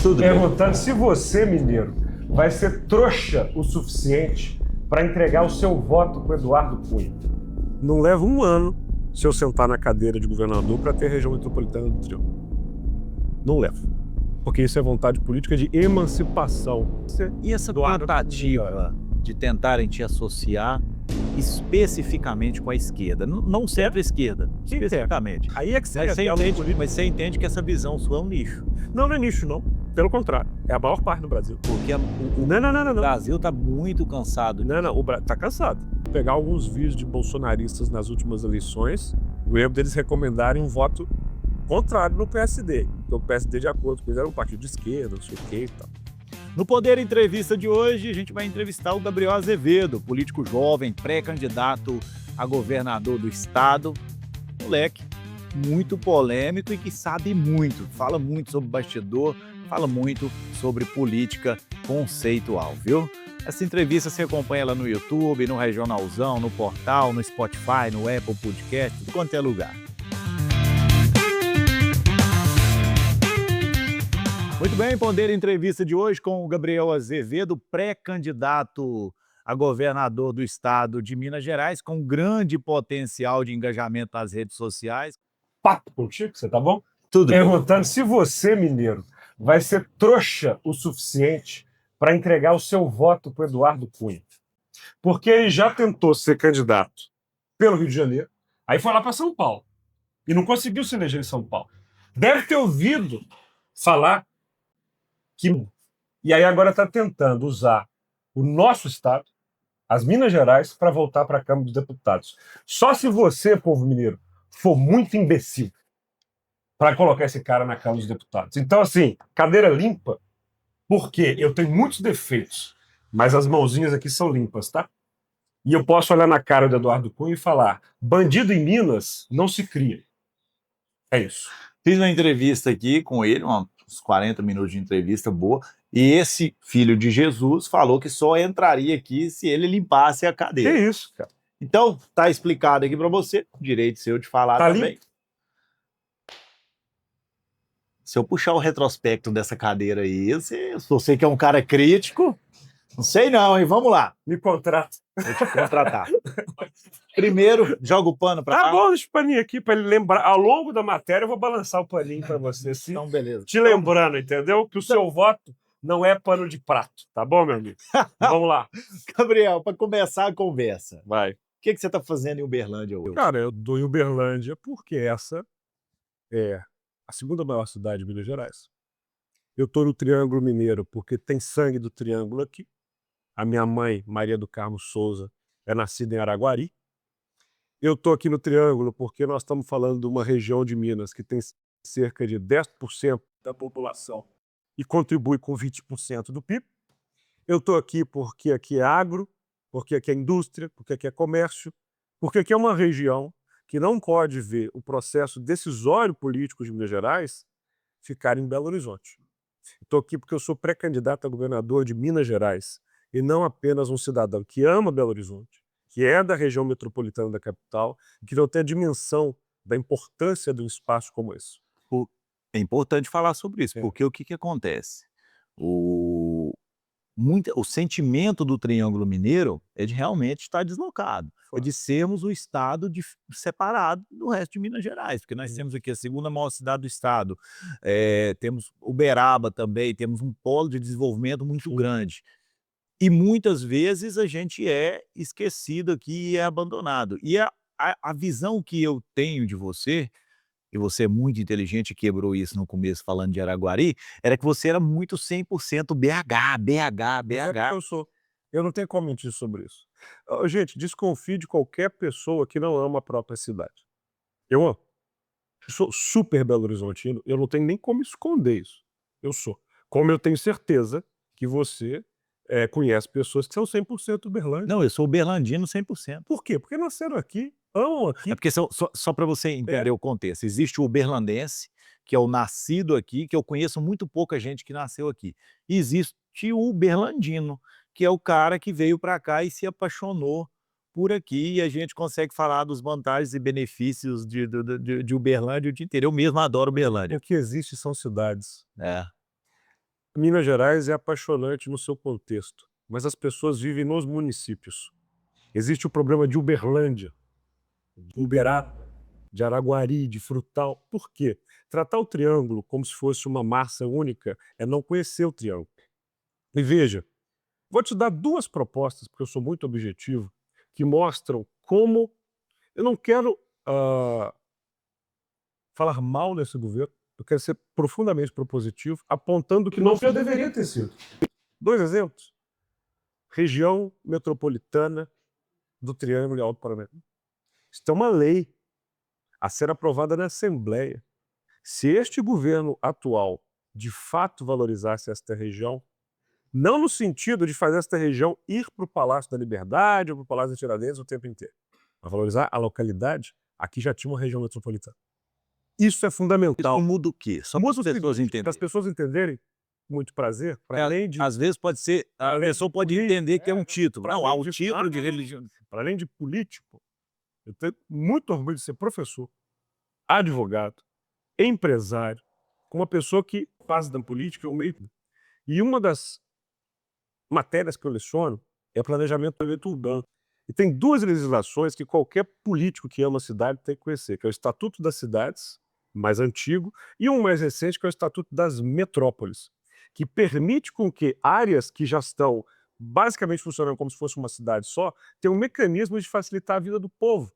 Tudo bem. Perguntando se você, mineiro, vai ser trouxa o suficiente para entregar o seu voto para Eduardo Cunha. Não leva um ano se eu sentar na cadeira de governador para ter região metropolitana do Triângulo. Não leva. Porque isso é vontade política de emancipação. E essa tentativa de tentarem te associar especificamente com a esquerda? Não sempre a esquerda, especificamente. Aí é que Mas você entende que essa visão sua é um nicho. Não é nicho, não. Pelo contrário. É a maior parte do Brasil. Porque Não. o Brasil está muito cansado. Não, o Brasil tá cansado. Pegar alguns vídeos de bolsonaristas nas últimas eleições, eu lembro deles recomendarem um voto contrário no PSD. Então o PSD, de acordo com eles, era um partido de esquerda, não sei o que e tal. No Poder Entrevista de hoje, a gente vai entrevistar o Gabriel Azevedo, político jovem, pré-candidato a governador do estado. Moleque muito polêmico e que sabe muito, fala muito sobre bastidor, fala muito sobre política conceitual, viu? Essa entrevista você acompanha ela no YouTube, no Regionalzão, no portal, no Spotify, no Apple Podcast, tudo quanto é lugar. Muito bem, Poder Entrevista de hoje com o Gabriel Azevedo, pré-candidato a governador do estado de Minas Gerais, com grande potencial de engajamento nas redes sociais. Papo contigo, você tá bom? Tudo bem. Perguntando se você, mineiro, vai ser trouxa o suficiente para entregar o seu voto para Eduardo Cunha. Porque ele já tentou ser candidato pelo Rio de Janeiro, aí foi lá para São Paulo e não conseguiu se eleger em São Paulo. Deve ter ouvido falar que... E aí agora está tentando usar o nosso estado, as Minas Gerais, para voltar para a Câmara dos Deputados. Só se você, povo mineiro, for muito imbecil para colocar esse cara na Câmara dos Deputados. Então, assim, cadeira limpa, porque eu tenho muitos defeitos, mas as mãozinhas aqui são limpas, tá? E eu posso olhar na cara do Eduardo Cunha e falar: bandido em Minas não se cria. É isso. Fiz uma entrevista aqui com ele, uns 40 minutos de entrevista boa, e esse filho de Jesus falou que só entraria aqui se ele limpasse a Que cadeira. isso, cara? Então, tá explicado aqui para você, direito seu de falar Tá também. limpo? Se eu puxar o retrospecto dessa cadeira aí, você que é um cara crítico, não sei não, hein? Vamos lá, Me contrata. vou te contratar. Primeiro, joga o pano para Tá cá. bom, deixa o paninho aqui para ele lembrar. Ao longo da matéria eu vou balançar o paninho para você, sim. Então, beleza. Te lembrando, entendeu? Que o seu voto não é pano de prato, tá bom, meu amigo? Vamos lá. Gabriel, para começar a conversa, Vai. o que você tá fazendo em Uberlândia hoje? Cara, eu dou em Uberlândia porque essa é a segunda maior cidade de Minas Gerais. Eu tô no Triângulo Mineiro porque tem sangue do Triângulo aqui. A minha mãe, Maria do Carmo Souza, é nascida em Araguari. Eu tô aqui no Triângulo porque nós estamos falando de uma região de Minas que tem cerca de 10% da população e contribui com 20% do PIB. Eu tô aqui porque aqui é agro, porque aqui é indústria, porque aqui é comércio, porque aqui é uma região que não pode ver o processo decisório político de Minas Gerais ficar em Belo Horizonte. Estou aqui porque eu sou pré-candidato a governador de Minas Gerais e não apenas um cidadão que ama Belo Horizonte, que é da região metropolitana da capital, que não tem a dimensão da importância de um espaço como esse. É importante falar sobre isso, porque o que acontece? O sentimento do Triângulo Mineiro é de realmente estar deslocado, é de sermos o estado separado do resto de Minas Gerais, porque nós temos aqui a segunda maior cidade do estado, temos Uberaba também, temos um polo de desenvolvimento muito grande. E muitas vezes a gente é esquecido aqui e é abandonado. E a visão que eu tenho de você, e você é muito inteligente, quebrou isso no começo falando de Araguari, era que você era muito 100% BH, BH, BH. Eu sou. Eu não tenho como mentir sobre isso. Gente, desconfie de qualquer pessoa que não ama a própria cidade. Eu amo. Eu sou super Belo Horizontino, eu não tenho nem como esconder isso. Eu sou. Como eu tenho certeza que você conhece pessoas que são 100% Uberlândia. Não, eu sou uberlandino 100%. Por quê? Porque nasceram aqui, amam aqui. É porque só para você entender o contexto, existe o uberlandense, que é o nascido aqui, que eu conheço muito pouca gente que nasceu aqui. E existe o uberlandino, que é o cara que veio para cá e se apaixonou por aqui, e a gente consegue falar dos vantagens e benefícios de Uberlândia o dia inteiro. Eu mesmo adoro Uberlândia. O que existe são cidades. É. Minas Gerais é apaixonante no seu contexto, mas as pessoas vivem nos municípios. Existe o problema de Uberlândia, de Uberaba, de Araguari, de Frutal. Por quê? Tratar o triângulo como se fosse uma massa única é não conhecer o triângulo. E veja, vou te dar duas propostas, porque eu sou muito objetivo, que mostram como eu não quero falar mal desse governo, eu quero ser profundamente propositivo, apontando que não já deveria ter sido. Dois exemplos. Região metropolitana do Triângulo e Alto Paranaíba. Isso é uma lei a ser aprovada na Assembleia. Se este governo atual de fato valorizasse esta região, não no sentido de fazer esta região ir para o Palácio da Liberdade ou para o Palácio da Tiradentes o tempo inteiro, mas valorizar a localidade, aqui já tinha uma região metropolitana. Isso é fundamental. Isso muda o quê? Só para Muda as o pessoas seguinte, para as entenderem. pessoas entenderem, muito prazer, para além de Às vezes pode ser, a além de pessoa pode político, entender que é um título. para Não, há além um de título de religião. para além de político, eu tenho muito orgulho de ser professor, advogado, empresário, com uma pessoa que faz da política o meio. E uma das matérias que eu leciono é planejamento urbano. E tem duas legislações que qualquer político que ama a cidade tem que conhecer, que é o Estatuto das Cidades, mais antigo, e um mais recente, que é o Estatuto das Metrópoles, que permite com que áreas que já estão basicamente funcionando como se fosse uma cidade só, tenham mecanismos de facilitar a vida do povo.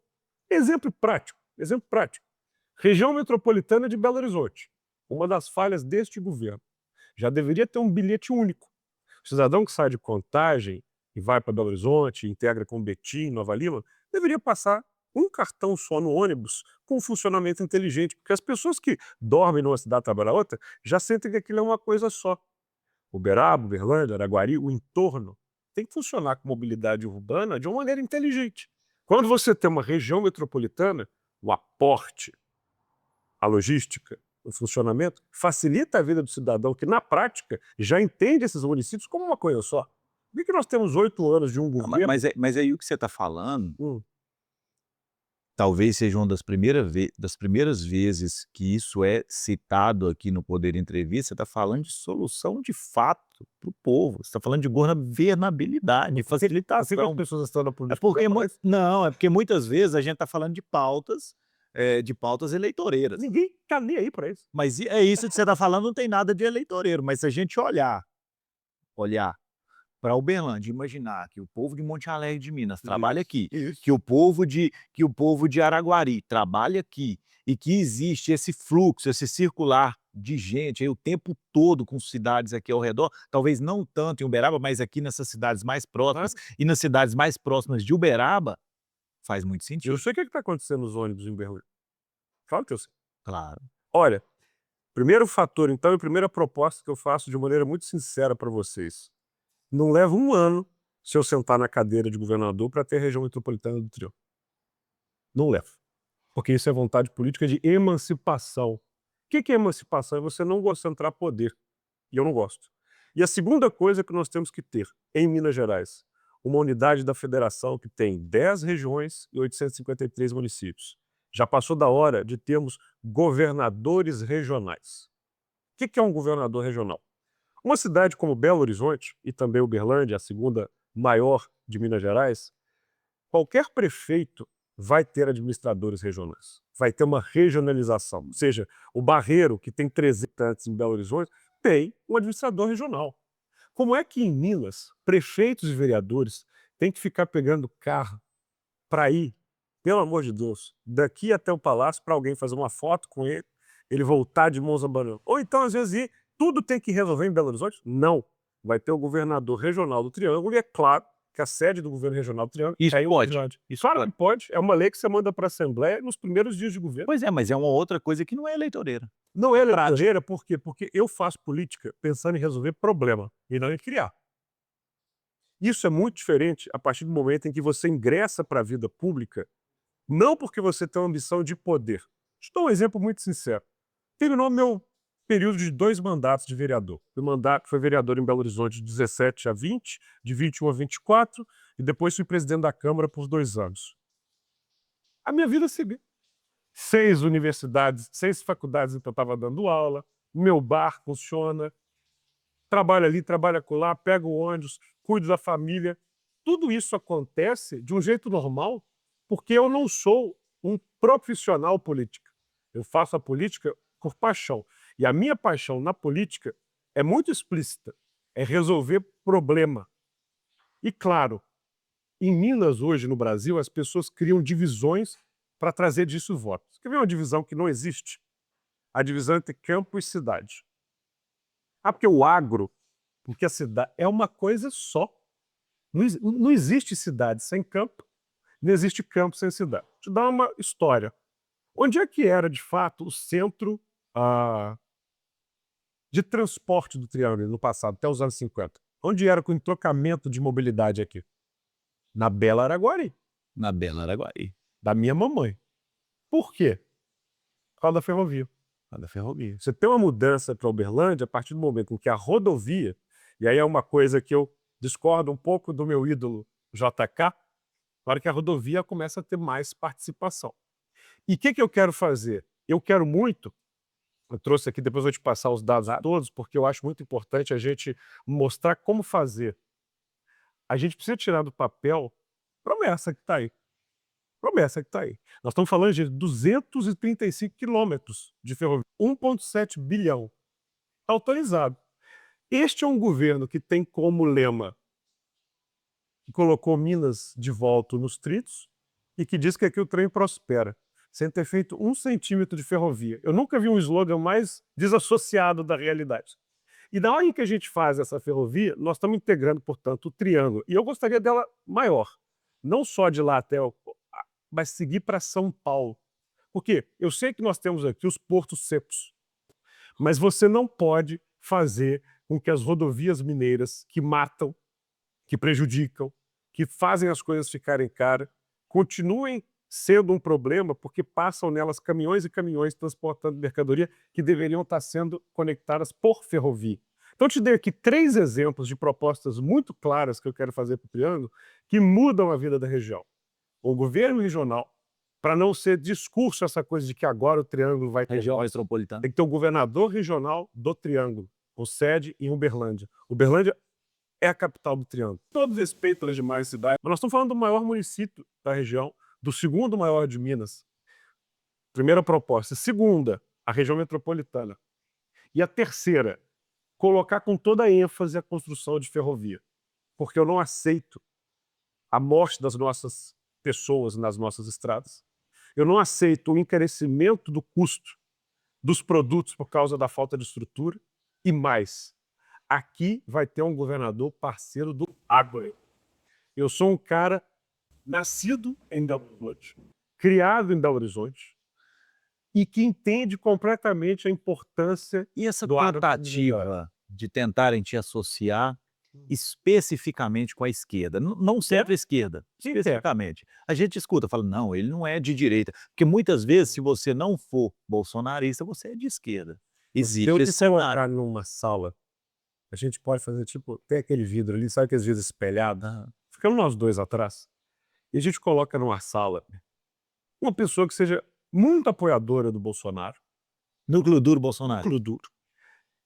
Exemplo prático, exemplo prático. Região metropolitana de Belo Horizonte. Uma das falhas deste governo. Já deveria ter um bilhete único. O cidadão que sai de Contagem e vai para Belo Horizonte, integra com Betim, Nova Lima, deveria passar um cartão só no ônibus com um funcionamento inteligente, porque as pessoas que dormem numa cidade e trabalham na outra já sentem que aquilo é uma coisa só. Uberaba, Uberlândia, Araguari, o entorno tem que funcionar com mobilidade urbana de uma maneira inteligente. Quando você tem uma região metropolitana, o aporte, a logística, o funcionamento, facilita a vida do cidadão que, na prática, já entende esses municípios como uma coisa só. Por que nós temos 8 anos de um Não, governo? mas aí o que você está falando, Hum, talvez seja uma das primeiras vezes que isso é citado aqui no Poder Entrevista, você está falando de solução de fato para o povo, você está falando de governabilidade, de por que as facilitação. pessoas estão na É política? porque não, é porque muitas vezes a gente está falando de pautas eleitoreiras. Ninguém está nem aí para isso. Mas é isso que você está falando, não tem nada de eleitoreiro, mas se a gente olhar para Uberlândia, imaginar que o povo de Monte Alegre de Minas trabalha aqui, Isso. que o povo de Araguari trabalha aqui, e que existe esse fluxo, esse circular de gente aí o tempo todo com cidades aqui ao redor, talvez não tanto em Uberaba, mas aqui nessas cidades mais próximas e nas cidades mais próximas de Uberaba, faz muito Eu sentido. sei o que está acontecendo nos ônibus em Berlim. Claro que eu sei. Claro. Olha, primeiro fator, então, e primeira proposta que eu faço de maneira muito sincera para vocês. Não leva um ano se eu sentar na cadeira de governador para ter a região metropolitana do Triângulo. Não leva. Porque isso é vontade política de emancipação. O que é emancipação? É você não concentrar poder. E eu não gosto. E a segunda coisa que nós temos que ter em Minas Gerais, uma unidade da federação que tem 10 regiões e 853 municípios. Já passou da hora de termos governadores regionais. O que é um governador regional? Uma cidade como Belo Horizonte e também Uberlândia, a segunda maior de Minas Gerais, qualquer prefeito vai ter administradores regionais. Vai ter uma regionalização. Ou seja, o Barreiro, que tem 300 habitantes em Belo Horizonte, tem um administrador regional. Como é que em Minas, prefeitos e vereadores têm que ficar pegando carro para ir, pelo amor de Deus, daqui até o palácio para alguém fazer uma foto com ele, ele voltar de mãos abanando? Ou então, às vezes, tudo tem que resolver em Belo Horizonte? Não. Vai ter o governador regional do Triângulo e é claro que a sede do governo regional do Triângulo Isso é em pode. Uberlândia. Isso Claro pode. que pode. É uma lei que você manda para a Assembleia nos primeiros dias de governo. Pois é, mas é uma outra coisa que não é eleitoreira. Não é eleitoreira, por quê? Porque eu faço política pensando em resolver problema e não em criar. Isso é muito diferente a partir do momento em que você ingressa para a vida pública, não porque você tem uma ambição de poder. Te dou um exemplo muito sincero. Terminou meu período de 2 mandatos de vereador. Meu mandato foi vereador em Belo Horizonte de 17 a 20, de 21 a 24, e depois fui presidente da Câmara por 2 anos. A minha vida seguiu. 6 universidades, 6 faculdades em que eu estava dando aula, meu bar funciona, trabalha ali, trabalha acolá, pega o ônibus, cuida da família. Tudo isso acontece de um jeito normal, porque eu não sou um profissional político. Eu faço a política por paixão. E a minha paixão na política é muito explícita. É resolver problema. E claro, em Minas hoje, no Brasil, as pessoas criam divisões para trazer disso votos. Quer ver uma divisão que não existe? A divisão entre campo e cidade. Porque o agro, porque a cidade é uma coisa só. Não existe cidade sem campo, não existe campo sem cidade. Vou te dar uma história. Onde é que era, de fato, o centro de transporte do Triângulo no passado, até os anos 50? Onde era com o entrocamento de mobilidade aqui? Na Bela Araguari, Na Bela Araguari. da minha mamãe. Por quê? Por causa da ferrovia. Da ferrovia. Você tem uma mudança para Uberlândia a partir do momento em que a rodovia, e aí é uma coisa que eu discordo um pouco do meu ídolo JK, na hora que a rodovia começa a ter mais participação. E o que eu quero fazer? Eu quero muito, eu trouxe aqui, depois eu vou te passar os dados todos, porque eu acho muito importante a gente mostrar como fazer. A gente precisa tirar do papel promessa que está aí. Promessa que está aí. Nós estamos falando de 235 quilômetros de ferrovia, 1,7 bilhão. Está autorizado. Este é um governo que tem como lema, que colocou Minas de volta nos trilhos e que diz que aqui o trem prospera, sem ter feito 1 centímetro de ferrovia. Eu nunca vi um slogan mais desassociado da realidade. E na hora em que a gente faz essa ferrovia, nós estamos integrando, portanto, o triângulo. E eu gostaria dela maior. Não só de lá até mas seguir para São Paulo. Por quê? Eu sei que nós temos aqui os portos secos, mas você não pode fazer com que as rodovias mineiras que matam, que prejudicam, que fazem as coisas ficarem caras, continuem sendo um problema porque passam nelas caminhões e caminhões transportando mercadoria que deveriam estar sendo conectadas por ferrovia. Então, eu te dei aqui 3 exemplos de propostas muito claras que eu quero fazer para o Triângulo que mudam a vida da região. O governo regional, para não ser discurso essa coisa de que agora o Triângulo vai ter Região voz, metropolitana. tem que ter o governador regional do Triângulo, com sede em Uberlândia. Uberlândia é a capital do Triângulo. Todo respeito às demais cidades, mas nós estamos falando do maior município da região, do segundo maior de Minas. Primeira proposta. Segunda, a região metropolitana. E a terceira, colocar com toda a ênfase a construção de ferrovia. Porque eu não aceito a morte das nossas pessoas nas nossas estradas. Eu não aceito o encarecimento do custo dos produtos por causa da falta de estrutura. E mais, aqui vai ter um governador parceiro do agro. Eu sou um cara nascido em Belo Horizonte, criado em Belo Horizonte, e que entende completamente a importância E essa do agro. tentativa de tentarem te associar especificamente com a esquerda, não centro-esquerda, especificamente. A gente escuta, fala, não, ele não é de direita, porque muitas vezes, se você não for bolsonarista, você é de esquerda. Se Existe eu esse disser cenário. entrar numa sala, a gente pode fazer tipo, tem aquele vidro ali, sabe aqueles vidros espelhados? Ficamos nós dois atrás, e a gente coloca numa sala uma pessoa que seja muito apoiadora do Bolsonaro, Núcleo duro Bolsonaro, núcleo duro,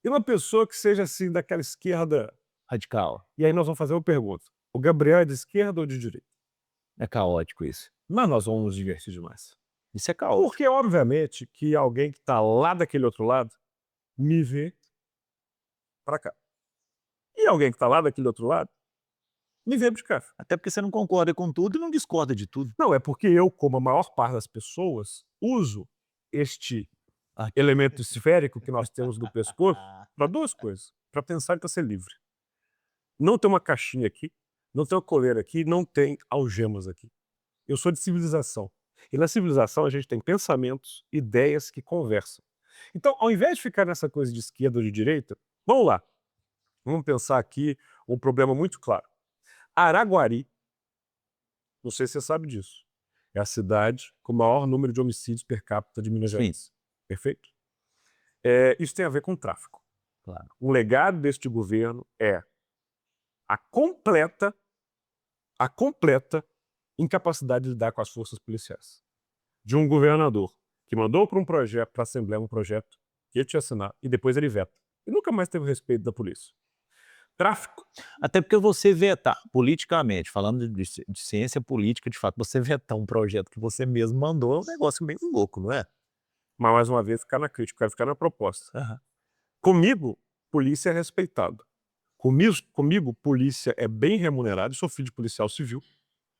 e uma pessoa que seja assim, daquela esquerda. radical. E aí nós vamos fazer uma pergunta: o Gabriel é de esquerda ou de direita? É caótico isso. Mas nós vamos nos divertir demais. Isso é caótico. Porque, obviamente, que alguém que está lá daquele outro lado me vê para cá. E alguém que está lá daquele outro lado me vê de cá. Até porque você não concorda com tudo e não discorda de tudo. Não, é porque eu, como a maior parte das pessoas, uso este elemento esférico que nós temos no pescoço para 2 coisas. Para pensar e para ser livre. Não tem uma caixinha aqui, não tem uma coleira aqui, não tem algemas aqui. Eu sou de civilização. E na civilização a gente tem pensamentos, ideias que conversam. Então, ao invés de ficar nessa coisa de esquerda ou de direita, vamos lá. Vamos pensar aqui um problema muito claro. Araguari, não sei se você sabe disso, é a cidade com o maior número de homicídios per capita de Minas Gerais. Perfeito? Isso tem a ver com tráfico. Claro. O legado deste governo é a completa incapacidade de lidar com as forças policiais. De um governador que mandou para a Assembleia um projeto que ele tinha assinado e depois ele veta. E nunca mais teve respeito da polícia. tráfico. Até porque você vetar politicamente, falando de ciência política, de fato, você vetar um projeto que você mesmo mandou é um negócio meio louco, não é? Mas, mais uma vez, ficar na crítica, quero ficar na proposta. Aham. Comigo, polícia é respeitado. Comigo, polícia é bem remunerado, eu sou filho de policial civil.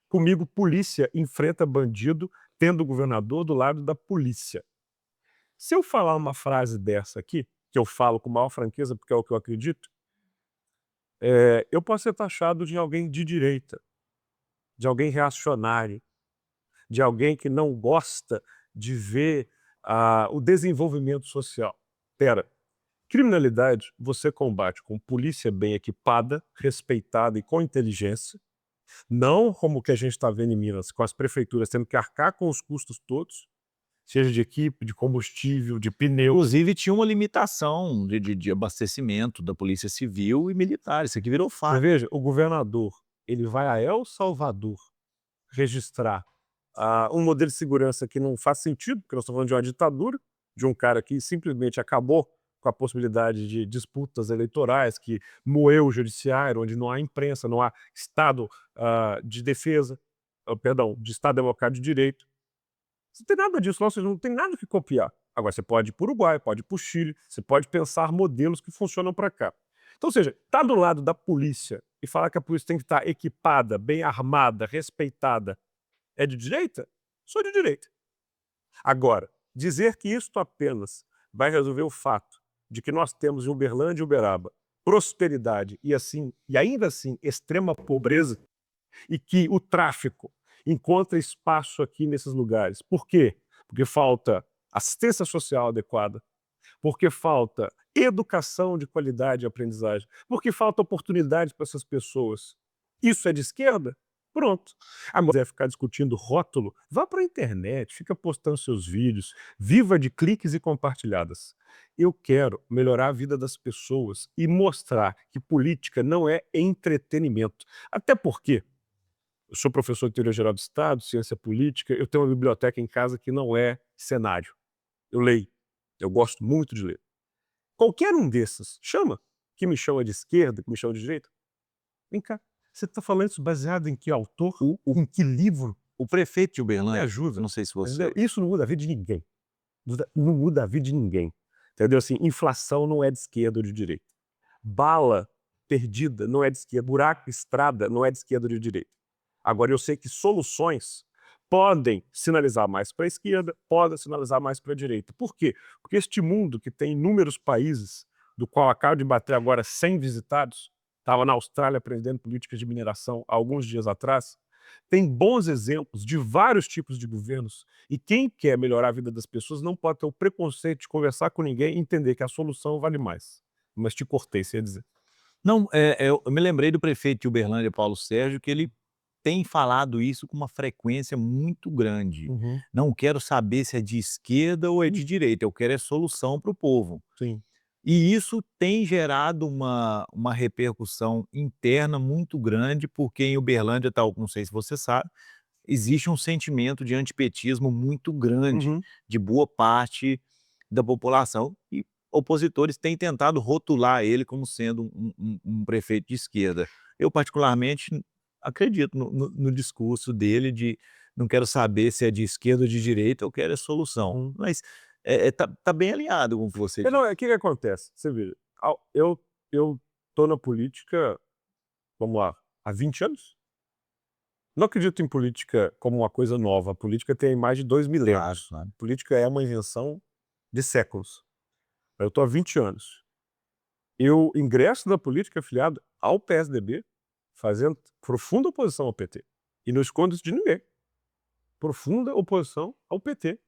Comigo, polícia enfrenta bandido, tendo o governador do lado da polícia. Se eu falar uma frase dessa aqui, que eu falo com maior franqueza, porque é o que eu acredito, eu posso ser taxado de alguém de direita, de alguém reacionário, de alguém que não gosta de ver o desenvolvimento social. Pera, criminalidade você combate com polícia bem equipada, respeitada e com inteligência, não como o que a gente está vendo em Minas, com as prefeituras tendo que arcar com os custos todos, seja de equipe, de combustível, de pneu. Inclusive tinha uma limitação de abastecimento da polícia civil e militar, isso aqui virou Você fato. veja, o governador, ele vai a El Salvador registrar um modelo de segurança que não faz sentido, porque nós estamos falando de uma ditadura, de um cara que simplesmente acabou com a possibilidade de disputas eleitorais, que moeu o judiciário, onde não há imprensa, não há Estado de defesa, perdão, de Estado democrático de direito. Não tem nada disso, ou seja, não tem nada que copiar. Agora, você pode ir para o Uruguai, pode ir para o Chile, você pode pensar modelos que funcionam para cá. Então, ou seja, estar do lado da polícia e falar que a polícia tem que estar equipada, bem armada, respeitada, é de direita? Sou de direita. Agora, dizer que isto apenas vai resolver o fato de que nós temos em Uberlândia e Uberaba prosperidade e ainda assim extrema pobreza, e que o tráfico encontra espaço aqui nesses lugares. Por quê? Porque falta assistência social adequada, porque falta educação de qualidade e aprendizagem, porque falta oportunidade para essas pessoas. Isso é de esquerda? Pronto. Agora, se quiser ficar discutindo rótulo, vá para a internet, fica postando seus vídeos, viva de cliques e compartilhadas. Eu quero melhorar a vida das pessoas e mostrar que política não é entretenimento. Até porque eu sou professor de Teoria Geral do Estado, Ciência Política, eu tenho uma biblioteca em casa que não é cenário. Eu leio, eu gosto muito de ler. Qualquer um desses, que me chama de esquerda, que me chama de direita, vem cá, você está falando isso baseado em que autor, em que livro? O prefeito de Me Uberlândia, ajuda. eu não sei se você... Entendeu? Isso não muda a vida de ninguém. Não muda a vida de ninguém. Entendeu? Assim, inflação não é de esquerda ou de direita. Bala perdida não é de esquerda. Buraco, estrada não é de esquerda ou de direita. Agora, eu sei que soluções podem sinalizar mais para a esquerda, podem sinalizar mais para a direita. Por quê? Porque este mundo que tem inúmeros países, do qual acabo de bater agora 100 visitados, estava na Austrália aprendendo políticas de mineração há alguns dias atrás, tem bons exemplos de vários tipos de governos, e quem quer melhorar a vida das pessoas não pode ter o preconceito de conversar com ninguém e entender que a solução vale mais. Mas te cortei, você ia dizer. Não, eu me lembrei do prefeito de Uberlândia, Paulo Sérgio, que ele tem falado isso com uma frequência muito grande. Uhum. Não quero saber se é de esquerda ou é de direita, eu quero é solução para o povo. Sim. E isso tem gerado uma repercussão interna muito grande, porque em Uberlândia, tal, não sei se você sabe, existe um sentimento de antipetismo muito grande Uhum. de boa parte da população, e opositores têm tentado rotular ele como sendo um prefeito de esquerda. Eu particularmente acredito no discurso dele de não quero saber se é de esquerda ou de direita, eu quero é solução. Uhum. Mas tá bem alinhado com o que você Não, disse. o que acontece? Você veja, eu tô na política, vamos lá, há 20 anos? Não acredito em política como uma coisa nova, a política tem mais de 2 Claro, milênios. claro. Política é uma invenção de séculos. Eu tô há 20 anos. Eu ingresso na política afiliado ao PSDB, fazendo profunda oposição ao PT. E não escondo isso de ninguém. Profunda oposição ao PT.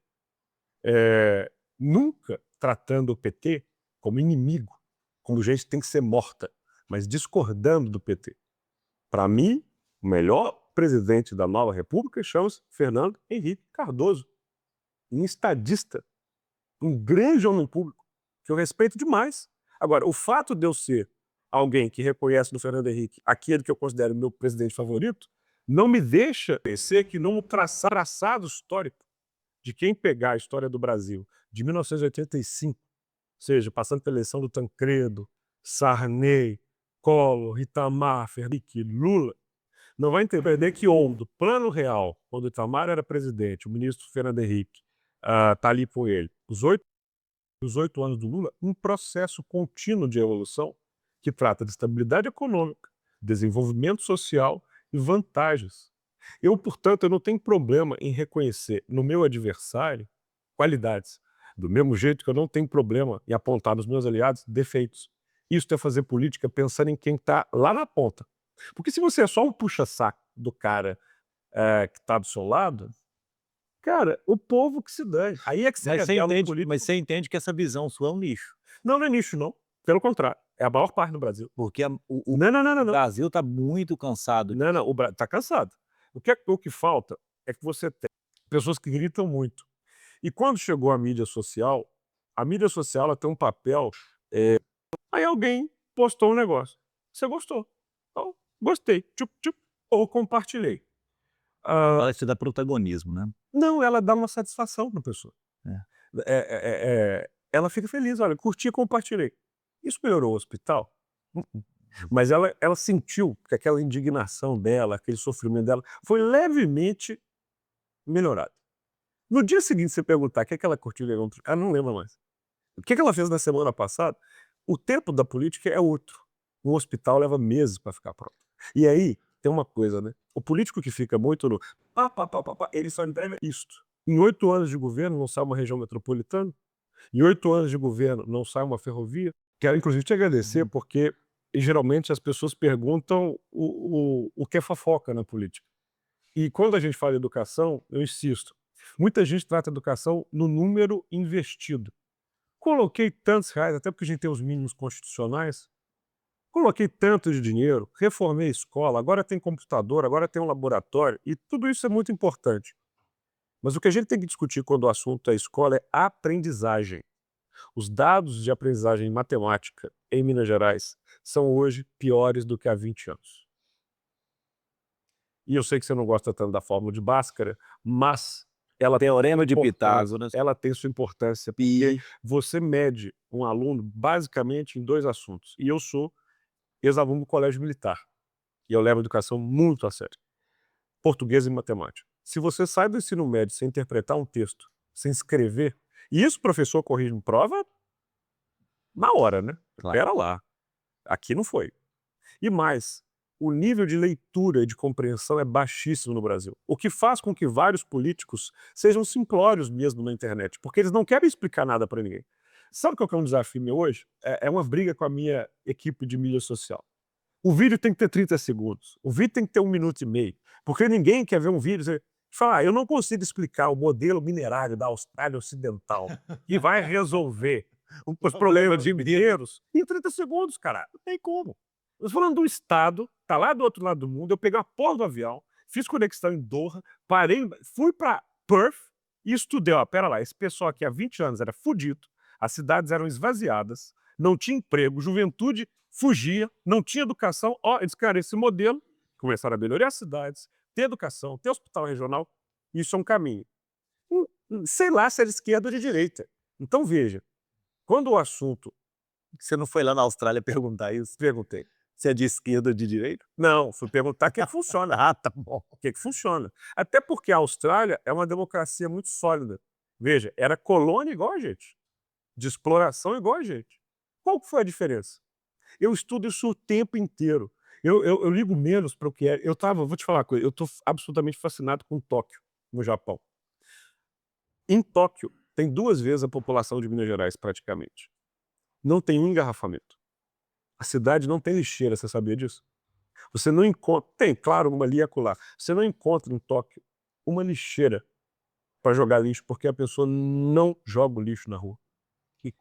Nunca tratando o PT como inimigo, como gente que tem que ser morta, mas discordando do PT. Para mim, o melhor presidente da nova república chama-se Fernando Henrique Cardoso, um estadista, um grande homem público, que eu respeito demais. Agora, o fato de eu ser alguém que reconhece no Fernando Henrique aquele que eu considero meu presidente favorito, não me deixa pensar que não traçado histórico de quem pegar a história do Brasil de 1985, ou seja, passando pela eleição do Tancredo, Sarney, Collor, Itamar, Henrique, Lula, não vai entender que do plano real, quando o Itamar era presidente, o ministro Fernando Henrique está ali com ele, os 8 anos do Lula, um processo contínuo de evolução que trata de estabilidade econômica, desenvolvimento social e vantagens. Portanto, eu não tenho problema em reconhecer no meu adversário qualidades, do mesmo jeito que eu não tenho problema em apontar nos meus aliados defeitos. Isso é fazer política pensando em quem está lá na ponta. Porque se você é só um puxa-saco do cara que está do seu lado, cara, o povo que se dane. Aí é que você Mas você revela um entende, político. mas você entende que essa visão sua é um lixo. Não, não é nicho, não. Pelo contrário, é a maior parte no Brasil. Porque o Não, não, não, não, não. Brasil está muito cansado. Não, não, tá cansado. O que falta é que você tem pessoas que gritam muito. E quando chegou a mídia social ela tem um papel. Aí alguém postou um negócio. Você gostou? Então, gostei. Tchup, tchup, ou compartilhei. Ela te dá protagonismo, né? Não, ela dá uma satisfação para a pessoa. É. Ela fica feliz, olha, curti e compartilhei. Isso melhorou o hospital? Mas ela sentiu que aquela indignação dela, aquele sofrimento dela, foi levemente melhorado. No dia seguinte, você perguntar o que ela curtiu, ela não lembra mais. O que ela fez na semana passada? O tempo da política é outro. Um hospital leva meses para ficar pronto. E aí, tem uma coisa, né? O político que fica muito no ele só entrega isto. Em 8 anos de governo não sai uma região metropolitana, em 8 anos de governo não sai uma ferrovia. Quero inclusive te agradecer, porque geralmente as pessoas perguntam o que é fofoca na política. E quando a gente fala de educação, eu insisto, muita gente trata a educação no número investido. Coloquei tantos reais, até porque a gente tem os mínimos constitucionais, coloquei tanto de dinheiro, reformei a escola, agora tem computador, agora tem um laboratório, e tudo isso é muito importante. Mas o que a gente tem que discutir quando o assunto é escola é aprendizagem. Os dados de aprendizagem em matemática em Minas Gerais são hoje piores do que há 20 anos. E eu sei que você não gosta tanto da fórmula de Bhaskara, mas ela Teorema de importância, Pitágoras. ela tem sua importância, porque você mede um aluno basicamente em 2 assuntos. E eu sou ex-aluno do colégio militar, e eu levo a educação muito a sério. Português e matemática. Se você sai do ensino médio sem interpretar um texto, sem escrever, e isso o professor corrige em prova na hora, né? Claro. Espera lá. Aqui não foi. E mais, o nível de leitura e de compreensão é baixíssimo no Brasil, o que faz com que vários políticos sejam simplórios mesmo na internet, porque eles não querem explicar nada para ninguém. Sabe qual que é um desafio meu hoje? É uma briga com a minha equipe de mídia social. O vídeo tem que ter 30 segundos, o vídeo tem que ter 1 minuto e meio, porque ninguém quer ver um vídeo e falar, eu não consigo explicar o modelo minerário da Austrália Ocidental que vai resolver os problemas de mineiros em 30 segundos, cara. Não tem como. Eu tô falando do estado, tá lá do outro lado do mundo, eu peguei a porra do avião, fiz conexão em Doha, parei, fui pra Perth e estudei, pera lá, esse pessoal aqui há 20 anos era fudido, as cidades eram esvaziadas, não tinha emprego, juventude fugia, não tinha educação, eles criaram esse modelo, começaram a melhorar as cidades, ter educação, ter hospital regional, isso é um caminho. Sei lá se é de esquerda ou de direita. Então veja, quando o assunto... Você não foi lá na Austrália perguntar isso? Perguntei. Se é de esquerda ou de direita? Não, fui perguntar o que funciona. Tá bom. O que funciona. Até porque a Austrália é uma democracia muito sólida. Veja, era colônia igual a gente, de exploração igual a gente. Qual que foi a diferença? Eu estudo isso o tempo inteiro. Eu ligo menos para o que é. Vou te falar uma coisa, eu estou absolutamente fascinado com Tóquio, no Japão. Em Tóquio, tem 2 vezes a população de Minas Gerais, praticamente. Não tem um engarrafamento. A cidade não tem lixeira, você sabia disso? Você não encontra, tem, claro, uma ali e acolá. Você não encontra em Tóquio uma lixeira para jogar lixo, porque a pessoa não joga o lixo na rua.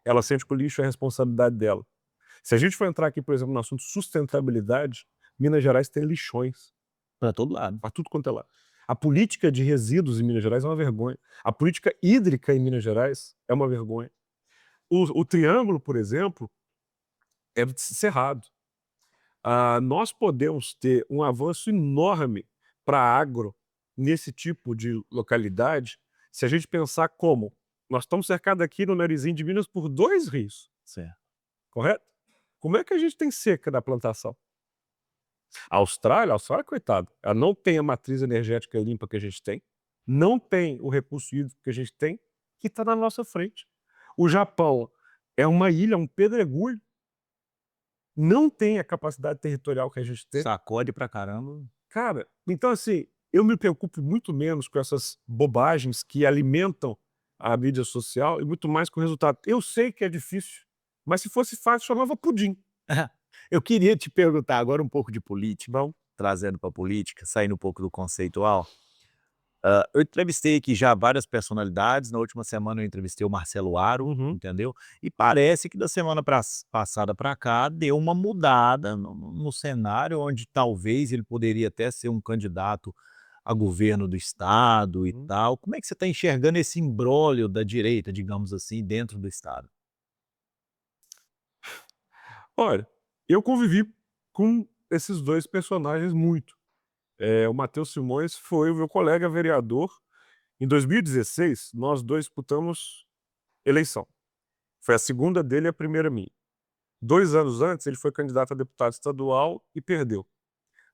Ela sente que o lixo é a responsabilidade dela. Se a gente for entrar aqui, por exemplo, no assunto sustentabilidade, Minas Gerais tem lixões. Para todo lado. Para tudo quanto é lado. A política de resíduos em Minas Gerais é uma vergonha. A política hídrica em Minas Gerais é uma vergonha. O Triângulo, por exemplo, é cerrado. Nós podemos ter um avanço enorme para agro nesse tipo de localidade se a gente pensar como nós estamos cercados aqui no narizinho de Minas por 2 rios. Certo. Correto? Como é que a gente tem seca na plantação? A Austrália, coitado, ela não tem a matriz energética limpa que a gente tem, não tem o recurso hídrico que a gente tem, que está na nossa frente. O Japão é uma ilha, um pedregulho, não tem a capacidade territorial que a gente tem. Sacode pra caramba. Cara, então assim, eu me preocupo muito menos com essas bobagens que alimentam a mídia social e muito mais com o resultado. Eu sei que é difícil, mas se fosse fácil, chamava pudim. Eu queria te perguntar agora um pouco de política, Não? trazendo para a política, saindo um pouco do conceitual. Eu entrevistei aqui já várias personalidades, na última semana eu entrevistei o Marcelo Aro, Uhum. entendeu? E parece que da semana passada para cá deu uma mudada no cenário, onde talvez ele poderia até ser um candidato a governo do estado e Uhum. tal. Como é que você está enxergando esse imbróglio da direita, digamos assim, dentro do estado? Olha, eu convivi com esses 2 personagens muito. O Matheus Simões foi o meu colega vereador. Em 2016, nós 2 disputamos eleição. Foi a segunda dele e a primeira minha. 2 anos antes, ele foi candidato a deputado estadual e perdeu.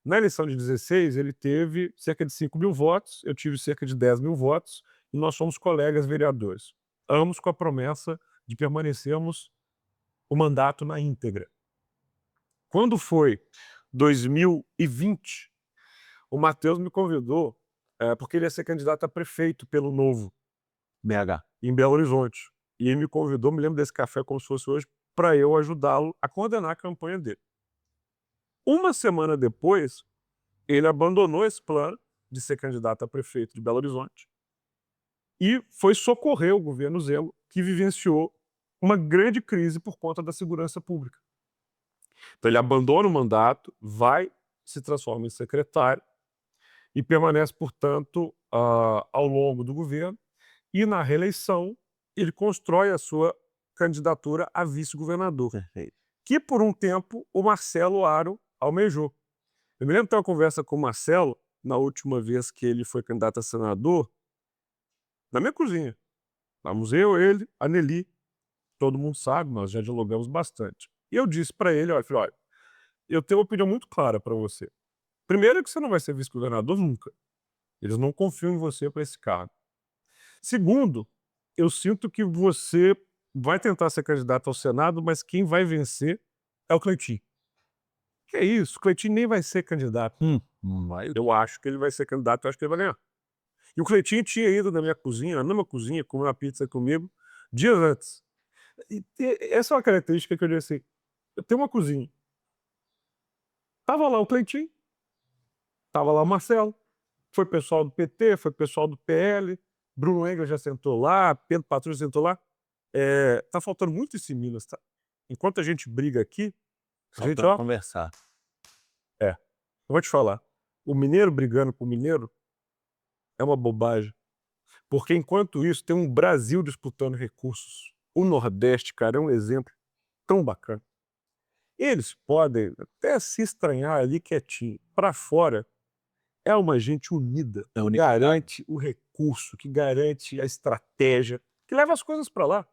Na eleição de 16, ele teve cerca de 5.000 votos, eu tive cerca de 10.000 votos, e nós somos colegas vereadores. Ambos com a promessa de permanecermos o mandato na íntegra. Quando foi 2020, o Matheus me convidou, porque ele ia ser candidato a prefeito pelo Novo, BH. em Belo Horizonte. E ele me convidou, me lembro desse café como se fosse hoje, para eu ajudá-lo a coordenar a campanha dele. Uma semana depois, ele abandonou esse plano de ser candidato a prefeito de Belo Horizonte e foi socorrer o governo Zema, que vivenciou uma grande crise por conta da segurança pública. Então ele abandona o mandato, se transforma em secretário e permanece, portanto, ao longo do governo, e na reeleição ele constrói a sua candidatura a vice-governador, Perfeito. que por um tempo o Marcelo Aro almejou. Eu me lembro de ter uma conversa com o Marcelo, na última vez que ele foi candidato a senador, na minha cozinha. Estávamos eu, ele, a Nelly, todo mundo sabe, nós já dialogamos bastante. E eu disse para ele, olha, falei, olha, eu tenho uma opinião muito clara para você. Primeiro que você não vai ser vice-governador nunca. Eles não confiam em você para esse cargo. Segundo, eu sinto que você vai tentar ser candidato ao Senado, mas quem vai vencer é o Cleitinho. Que é isso? O Cleitinho nem vai ser candidato. Não vai. Eu acho que ele vai ser candidato, eu acho que ele vai ganhar. E o Cleitinho tinha ido na minha cozinha, na minha cozinha, comer uma pizza comigo, dias antes. Essa é uma característica que eu disse assim, eu tenho uma cozinha. Tava lá o Cleitinho, tava lá o Marcelo, foi pessoal do PT, foi pessoal do PL, Bruno Engel já sentou lá, Pedro Patrulha sentou lá. Tá faltando muito isso em Minas, tá? Enquanto a gente briga aqui, a gente, Falta ó, conversar. eu vou te falar, o mineiro brigando com o mineiro é uma bobagem. Porque enquanto isso, tem um Brasil disputando recursos. O Nordeste, cara, é um exemplo tão bacana. Eles podem até se estranhar ali quietinho. Para fora, é uma gente unida, É que garante o recurso, que garante a estratégia, que leva as coisas para lá.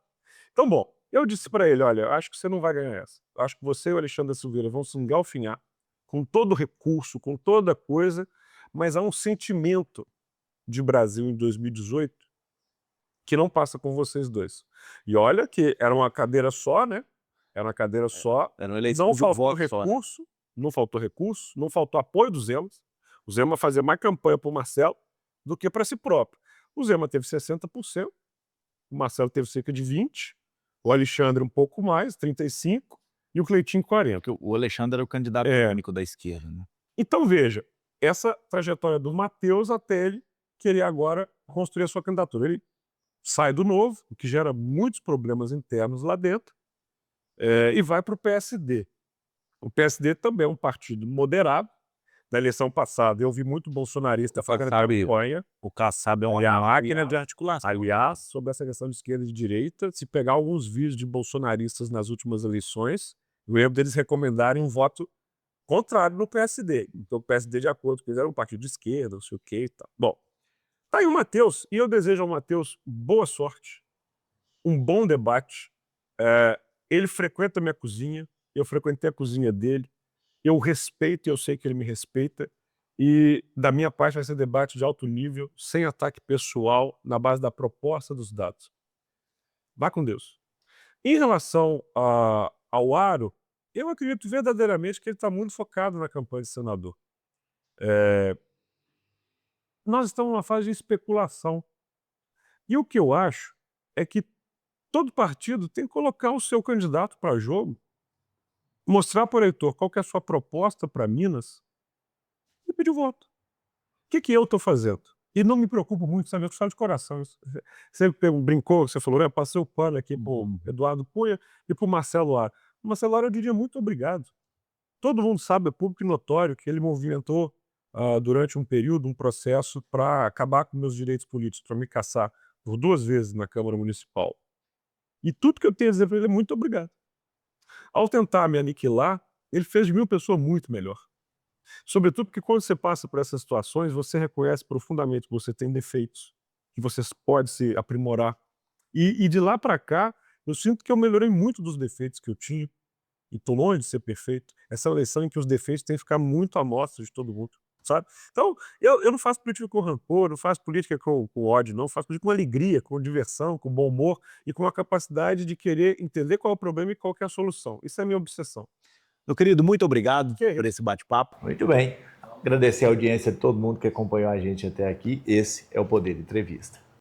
Então, bom, eu disse para ele, olha, eu acho que você não vai ganhar essa. Eu acho que você e o Alexandre Silveira vão se engalfinhar com todo o recurso, com toda coisa, mas há um sentimento de Brasil em 2018 que não passa com vocês dois. E olha que era uma cadeira só, né? Era uma cadeira só. Era uma eleição Não de um faltou voto só, né? recurso, não faltou apoio do Zema. O Zema fazia mais campanha para o Marcelo do que para si próprio. O Zema teve 60%, o Marcelo teve cerca de 20%, o Alexandre um pouco mais, 35%, e o Cleitinho 40%. Porque o Alexandre era o candidato É. único da esquerda, né? Então veja, essa trajetória do Matheus até ele querer agora construir a sua candidatura. Ele sai do Novo, o que gera muitos problemas internos lá dentro, e vai para o PSD. O PSD também é um partido moderado. Na eleição passada, eu vi muito bolsonarista fazendo campanha. O Kassab é uma Aliás, máquina de articulação. Aliás, sobre essa questão de esquerda e de direita, se pegar alguns vídeos de bolsonaristas nas últimas eleições, eu lembro deles recomendarem um voto contrário no PSD. Então o PSD, de acordo com eles, era um partido de esquerda, não sei o que e tal. Bom, tá aí o Matheus, e eu desejo ao Matheus boa sorte, um bom debate. Ele frequenta a minha cozinha, eu frequentei a cozinha dele, eu o respeito e eu sei que ele me respeita, e da minha parte vai ser debate de alto nível, sem ataque pessoal, na base da proposta dos dados. Vá com Deus. Em relação ao Aro, eu acredito verdadeiramente que ele está muito focado na campanha de senador. Nós estamos numa fase de especulação. E o que eu acho é que todo partido tem que colocar o seu candidato para jogo, mostrar para o eleitor qual que é a sua proposta para Minas e pedir o voto. O que eu estou fazendo? E não me preocupo muito, sabe? Eu falo de coração. Você brincou, você falou, né? Passei o pano aqui para o Eduardo Cunha e para o Marcelo Aro. O Marcelo Aro, eu diria muito obrigado. Todo mundo sabe, é público e notório, que ele movimentou durante um período um processo para acabar com meus direitos políticos, para me caçar por 2 vezes na Câmara Municipal. E tudo que eu tenho a dizer para ele é muito obrigado. Ao tentar me aniquilar, ele fez de mim uma pessoa muito melhor. Sobretudo porque quando você passa por essas situações, você reconhece profundamente que você tem defeitos, que você pode se aprimorar. E de lá para cá, eu sinto que eu melhorei muito dos defeitos que eu tinha, e estou longe de ser perfeito. Essa é uma eleição em que os defeitos têm que ficar muito à mostra de todo mundo, sabe? Então, eu não faço política com rancor, não faço política com ódio, não. Faço política com alegria, com diversão, com bom humor e com a capacidade de querer entender qual é o problema e qual que é a solução. Isso é a minha obsessão. Meu querido, muito obrigado Que é por isso. esse bate-papo. Muito bem. Agradecer a audiência de todo mundo que acompanhou a gente até aqui. Esse é o Poder Entrevista.